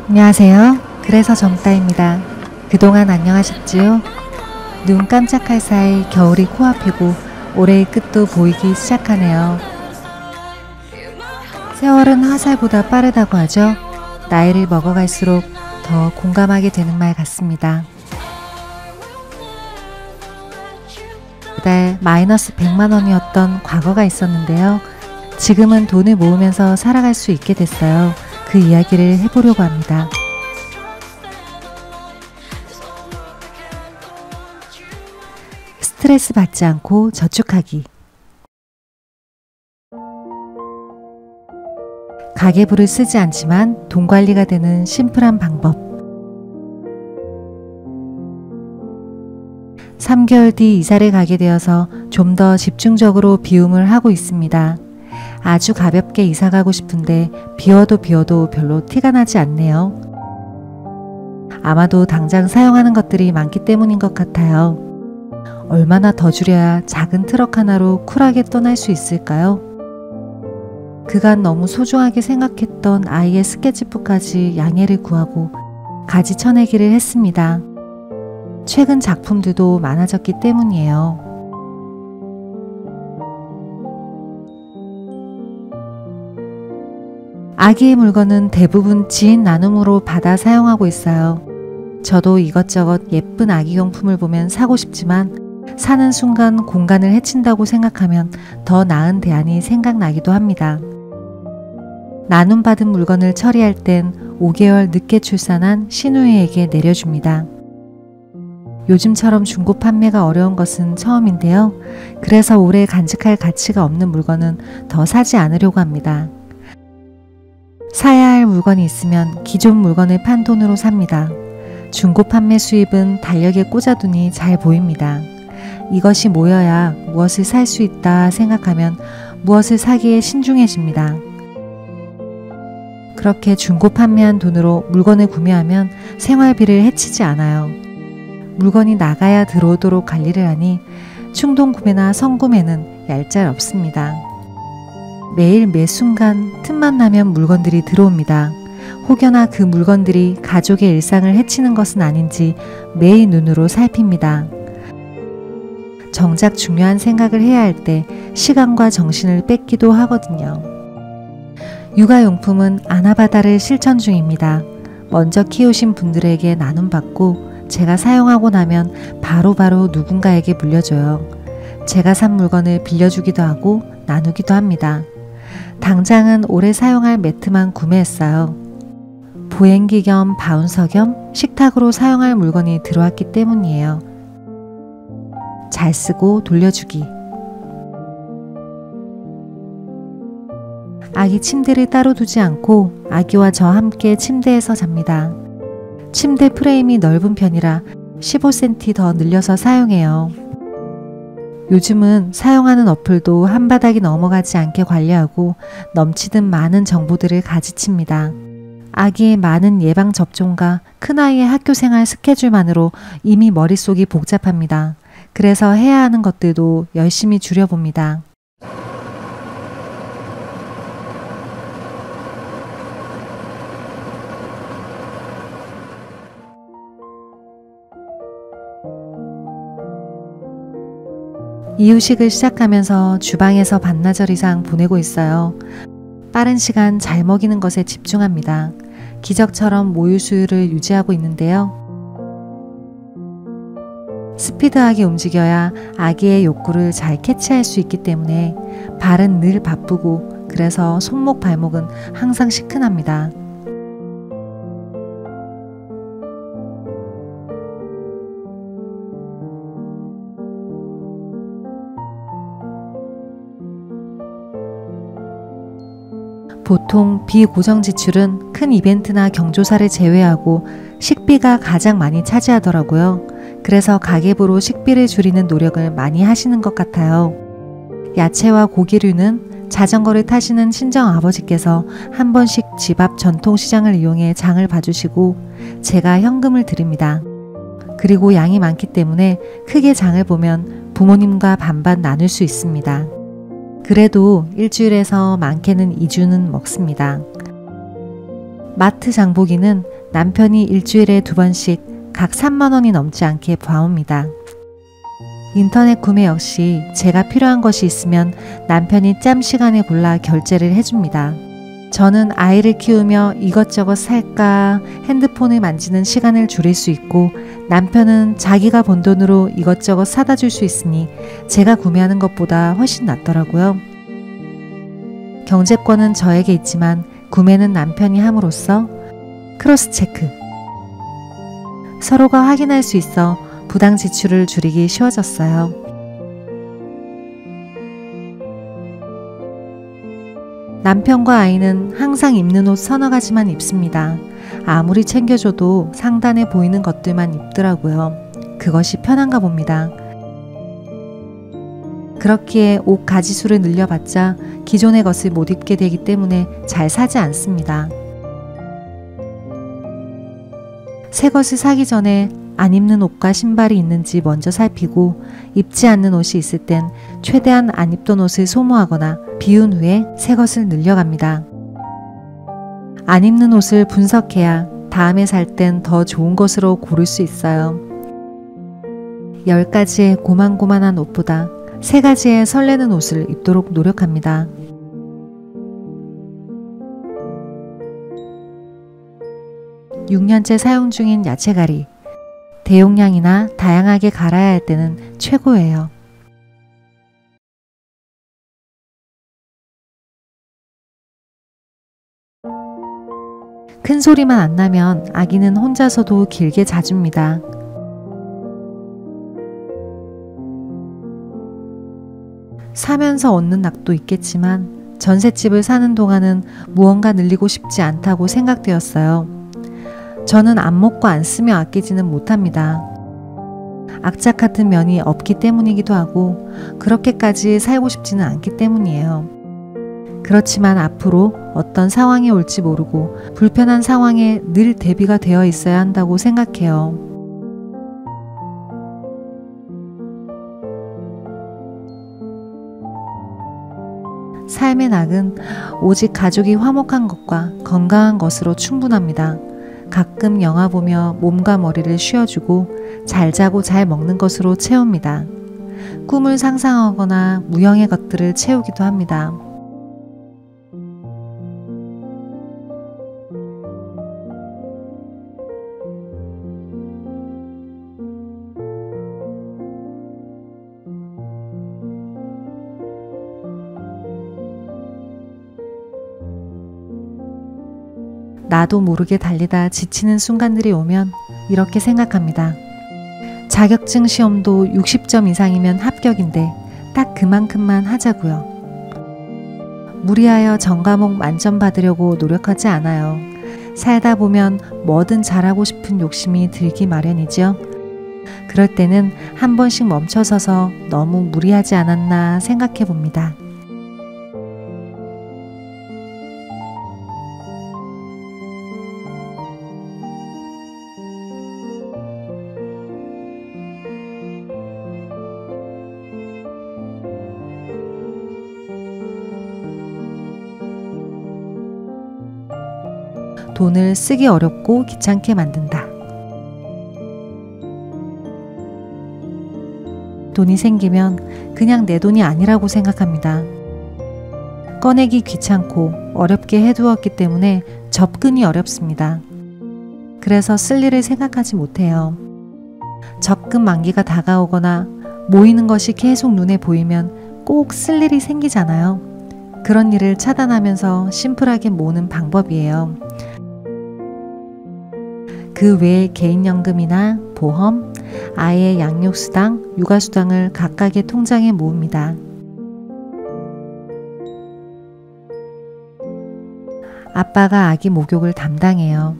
안녕하세요. 그래서 젊다입니다. 그동안 안녕하셨지요? 눈 깜짝할 사이 겨울이 코앞이고 올해의 끝도 보이기 시작하네요. 세월은 화살보다 빠르다고 하죠. 나이를 먹어갈수록 더 공감하게 되는 말 같습니다. 매달 마이너스 100만 원이었던 과거가 있었는데요. 지금은 돈을 모으면서 살아갈 수 있게 됐어요. 그 이야기를 해보려고 합니다. 스트레스 받지 않고 저축하기. 가계부를 쓰지 않지만 돈 관리가 되는 심플한 방법. 3개월 뒤 이사를 가게 되어서 좀 더 집중적으로 비움을 하고 있습니다. 아주 가볍게 이사 가고 싶은데 비워도 별로 티가 나지 않네요. 아마도 당장 사용하는 것들이 많기 때문인 것 같아요. 얼마나 더 줄여야 작은 트럭 하나로 쿨하게 떠날 수 있을까요? 그간 너무 소중하게 생각했던 아이의 스케치북까지 양해를 구하고 가지 쳐내기를 했습니다. 최근 작품들도 많아졌기 때문이에요. 아기의 물건은 대부분 지인 나눔으로 받아 사용하고 있어요. 저도 이것저것 예쁜 아기용품을 보면 사고 싶지만 사는 순간 공간을 해친다고 생각하면 더 나은 대안이 생각나기도 합니다. 나눔받은 물건을 처리할 땐 5개월 늦게 출산한 시누이에게 내려줍니다. 요즘처럼 중고 판매가 어려운 것은 처음인데요. 그래서 오래 간직할 가치가 없는 물건은 더 사지 않으려고 합니다. 사야 할 물건이 있으면 기존 물건을 판 돈으로 삽니다. 중고 판매 수입은 달력에 꽂아두니 잘 보입니다. 이것이 모여야 무엇을 살 수 있다 생각하면 무엇을 사기에 신중해집니다. 그렇게 중고 판매한 돈으로 물건을 구매하면 생활비를 해치지 않아요. 물건이 나가야 들어오도록 관리를 하니 충동 구매나 성구매는 얄짤없습니다. 매일 매 순간 틈만 나면 물건들이 들어옵니다. 혹여나 그 물건들이 가족의 일상을 해치는 것은 아닌지 매일 눈으로 살핍니다. 정작 중요한 생각을 해야 할 때 시간과 정신을 뺏기도 하거든요. 육아용품은 아나바다를 실천 중입니다. 먼저 키우신 분들에게 나눔받고 제가 사용하고 나면 바로바로 누군가에게 물려줘요. 제가 산 물건을 빌려주기도 하고 나누기도 합니다. 당장은 오래 사용할 매트만 구매했어요. 보행기 겸 바운서 겸 식탁으로 사용할 물건이 들어왔기 때문이에요. 잘 쓰고 돌려주기. 아기 침대를 따로 두지 않고 아기와 저 함께 침대에서 잡니다. 침대 프레임이 넓은 편이라 15cm 더 늘려서 사용해요. 요즘은 사용하는 어플도 한 바닥이 넘어가지 않게 관리하고 넘치듯 많은 정보들을 가지칩니다. 아기의 많은 예방접종과 큰아이의 학교생활 스케줄만으로 이미 머릿속이 복잡합니다. 그래서 해야 하는 것들도 열심히 줄여봅니다. 이유식을 시작하면서 주방에서 반나절 이상 보내고 있어요. 빠른 시간 잘 먹이는 것에 집중합니다. 기적처럼 모유 수유를 유지하고 있는데요. 스피드하게 움직여야 아기의 욕구를 잘 캐치할 수 있기 때문에 발은 늘 바쁘고 그래서 손목 발목은 항상 시큰합니다. 보통 비고정 지출은 큰 이벤트나 경조사를 제외하고 식비가 가장 많이 차지하더라고요. 그래서 가계부로 식비를 줄이는 노력을 많이 하시는 것 같아요. 야채와 고기류는 자전거를 타시는 친정아버지께서 한 번씩 집 앞 전통시장을 이용해 장을 봐주시고 제가 현금을 드립니다. 그리고 양이 많기 때문에 크게 장을 보면 부모님과 반반 나눌 수 있습니다. 그래도 일주일에서 많게는 2주는 먹습니다. 마트 장보기는 남편이 일주일에 2번씩 각 3만 원이 넘지 않게 봐옵니다. 인터넷 구매 역시 제가 필요한 것이 있으면 남편이 짬 시간에 골라 결제를 해줍니다. 저는 아이를 키우며 이것저것 살까 핸드폰을 만지는 시간을 줄일 수 있고 남편은 자기가 번 돈으로 이것저것 사다 줄 수 있으니 제가 구매하는 것보다 훨씬 낫더라고요. 경제권은 저에게 있지만 구매는 남편이 함으로써 크로스 체크. 서로가 확인할 수 있어 부당 지출을 줄이기 쉬워졌어요. 남편과 아이는 항상 입는 옷 서너 가지만 입습니다. 아무리 챙겨줘도 상단에 보이는 것들만 입더라고요. 그것이 편한가 봅니다. 그렇기에 옷 가지수를 늘려봤자 기존의 것을 못 입게 되기 때문에 잘 사지 않습니다. 새 것을 사기 전에 안 입는 옷과 신발이 있는지 먼저 살피고 입지 않는 옷이 있을 땐 최대한 안 입던 옷을 소모하거나 비운 후에 새 것을 늘려갑니다. 안 입는 옷을 분석해야 다음에 살 땐 더 좋은 것으로 고를 수 있어요. 10가지의 고만고만한 옷보다 3가지의 설레는 옷을 입도록 노력합니다. (6년째) 사용 중인 야채가리. 대용량이나 다양하게 갈아야 할 때는 최고예요. 큰 소리만 안 나면 아기는 혼자서도 길게 자줍니다. 사면서 얻는 낙도 있겠지만 전셋집을 사는 동안은 무언가 늘리고 싶지 않다고 생각되었어요. 저는 안 먹고 안 쓰며 아끼지는 못합니다. 악착 같은 면이 없기 때문이기도 하고 그렇게까지 살고 싶지는 않기 때문이에요. 그렇지만 앞으로 어떤 상황이 올지 모르고 불편한 상황에 늘 대비가 되어 있어야 한다고 생각해요. 삶의 낙은 오직 가족이 화목한 것과 건강한 것으로 충분합니다. 가끔 영화 보며 몸과 머리를 쉬어주고 잘 자고 잘 먹는 것으로 채웁니다. 꿈을 상상하거나 무형의 것들을 채우기도 합니다. 나도 모르게 달리다 지치는 순간들이 오면 이렇게 생각합니다. 자격증 시험도 60점 이상이면 합격인데 딱 그만큼만 하자고요. 무리하여 전과목 만점 받으려고 노력하지 않아요. 살다 보면 뭐든 잘하고 싶은 욕심이 들기 마련이죠. 그럴 때는 한 번씩 멈춰서서 너무 무리하지 않았나 생각해 봅니다. 돈을 쓰기 어렵고 귀찮게 만든다. 돈이 생기면 그냥 내 돈이 아니라고 생각합니다. 꺼내기 귀찮고 어렵게 해두었기 때문에 접근이 어렵습니다. 그래서 쓸 일을 생각하지 못해요. 적금 만기가 다가오거나 모이는 것이 계속 눈에 보이면 꼭 쓸 일이 생기잖아요. 그런 일을 차단하면서 심플하게 모으는 방법이에요. 그 외에 개인연금이나 보험, 아이의 양육수당, 육아수당을 각각의 통장에 모읍니다. 아빠가 아기 목욕을 담당해요.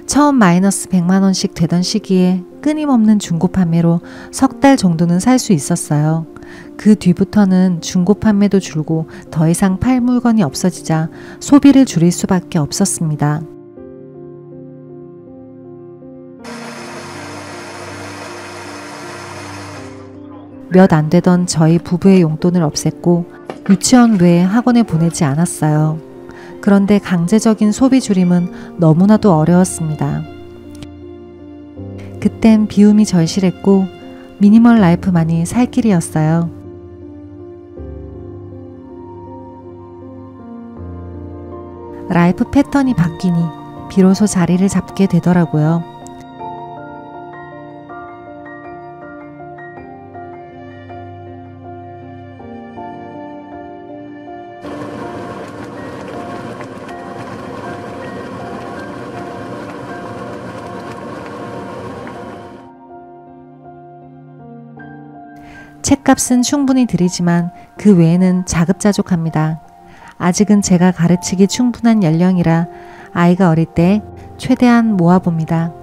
처음 마이너스 100만원씩 되던 시기에 끊임없는 중고 판매로 석 달 정도는 살 수 있었어요. 그 뒤부터는 중고 판매도 줄고 더 이상 팔 물건이 없어지자 소비를 줄일 수밖에 없었습니다. 몇 안 되던 저희 부부의 용돈을 없앴고 유치원 외에 학원에 보내지 않았어요. 그런데 강제적인 소비 줄임은 너무나도 어려웠습니다. 그땐 비움이 절실했고 미니멀 라이프만이 살 길이었어요. 라이프 패턴이 바뀌니 비로소 자리를 잡게 되더라고요. 책값은 충분히 들이지만 그 외에는 자급자족합니다. 아직은 제가 가르치기 충분한 연령이라 아이가 어릴 때 최대한 모아봅니다.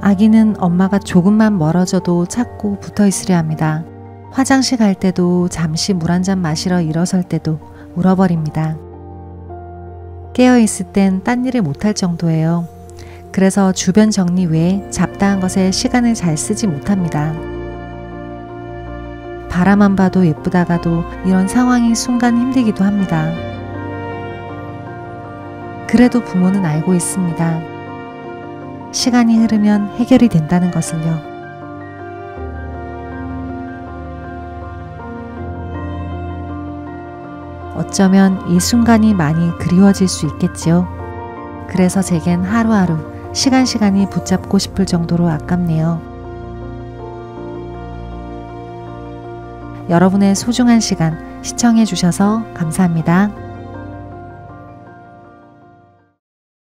아기는 엄마가 조금만 멀어져도 찾고 붙어 있으려 합니다. 화장실 갈 때도 잠시 물 한 잔 마시러 일어설 때도 울어버립니다. 깨어있을 땐 딴 일을 못할 정도예요. 그래서 주변 정리 외에 잡다한 것에 시간을 잘 쓰지 못합니다. 바라만 봐도 예쁘다가도 이런 상황이 순간 힘들기도 합니다. 그래도 부모는 알고 있습니다. 시간이 흐르면 해결이 된다는 것을요. 어쩌면 이 순간이 많이 그리워질 수 있겠지요. 그래서 제겐 하루하루 시간이 붙잡고 싶을 정도로 아깝네요. 여러분의 소중한 시간 시청해 주셔서 감사합니다.